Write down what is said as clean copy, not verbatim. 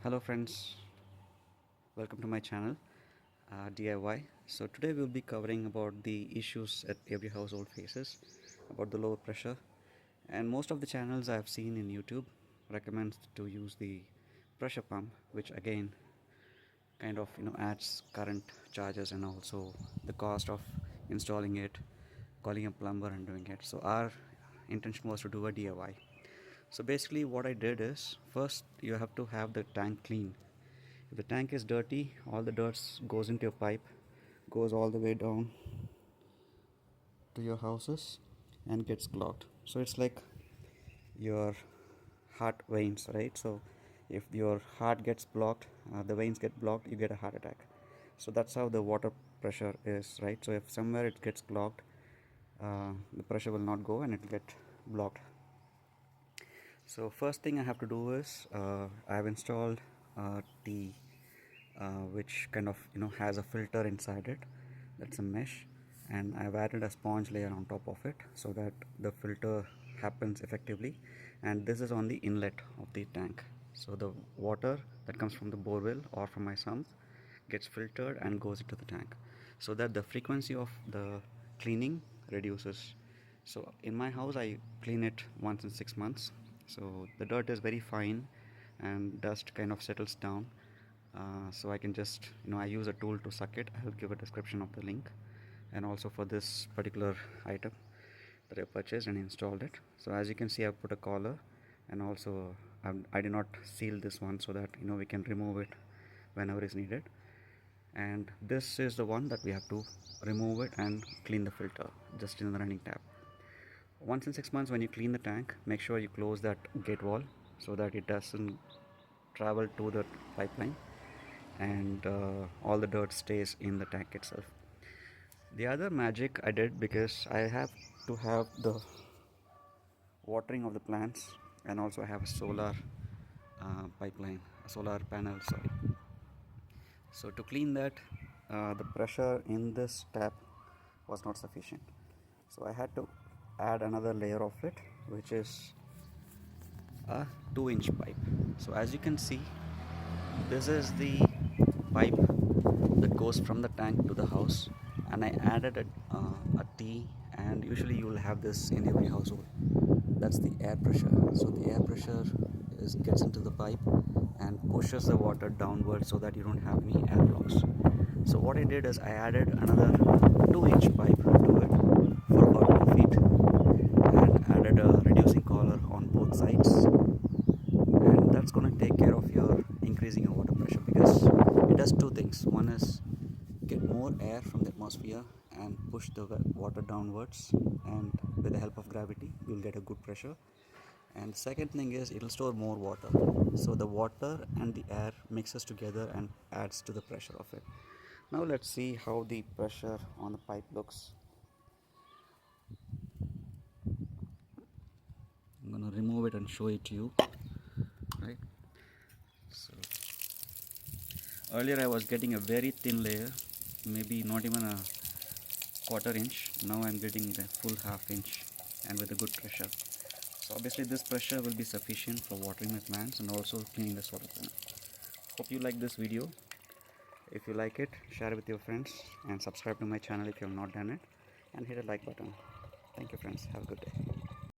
Hello friends, welcome to my channel DIY. So today we'll be covering about the issues that every household faces about the lower pressure, and most of the channels I've seen in YouTube recommends to use the pressure pump, which again kind of adds current charges and also the cost of installing it, calling a plumber and doing it. So our intention was to do a DIY. So basically what I did is, first you have to have the tank clean. If the tank is dirty, all the dirt goes into your pipe, goes all the way down to your houses and gets clogged. So it's like your heart veins, right? So if your heart gets blocked, the veins get blocked, you get a heart attack. So that's how the water pressure is, right? So if somewhere it gets clogged, the pressure will not go and it will get blocked. So first thing I have to do is I have installed the which kind of has a filter inside it. That's a mesh, and I've added a sponge layer on top of it so that the filter happens effectively. And this is on the inlet of the tank, so the water that comes from the borewell or from my sump gets filtered and goes into the tank, so that the frequency of the cleaning reduces. So in my house I clean it once in 6 months, so the dirt is very fine and dust kind of settles down. So I can just I use a tool to suck it. I'll give a description of the link, and also for this particular item that I purchased and installed it. So as you can see, I've put a collar, and also I did not seal this one so that we can remove it whenever is needed. And this is the one that we have to remove it and clean the filter just in the running tap. Once in 6 months, when you clean the tank, make sure you close that gate wall so that it doesn't travel to the pipeline, and all the dirt stays in the tank itself. The other magic I did, because I have to have the watering of the plants, and also I have a solar pipeline, a solar panel, sorry. So to clean that, the pressure in this tap was not sufficient, so I had to add another layer of it, which is a 2-inch pipe. So as you can see, this is the pipe that goes from the tank to the house, and I added a T, and usually you will have this in every household. That's the air pressure. So the air pressure gets into the pipe and pushes the water downward so that you don't have any air blocks. So what I did is I added another 2-inch pipe to it for about 2 feet, and added a reducing collar on both sides, and that's going to take care of your increasing your water pressure, because it does two things. One is get more air from the atmosphere and push the water downwards, and with the help of gravity you'll get a good pressure. And the second thing is it'll store more water, so the water and the air mixes together and adds to the pressure of it. Now let's see how the pressure on the pipe looks. I'm gonna remove it and show it to you, right? So earlier I was getting a very thin layer, maybe not even a quarter-inch. Now I'm getting the full half-inch, and with a good pressure. So obviously this pressure will be sufficient for watering my plants and also cleaning the solar panel. Hope you like this video. If you like it, share it with your friends, and subscribe to my channel if you have not done it, and hit a like button. Thank you friends, have a good day.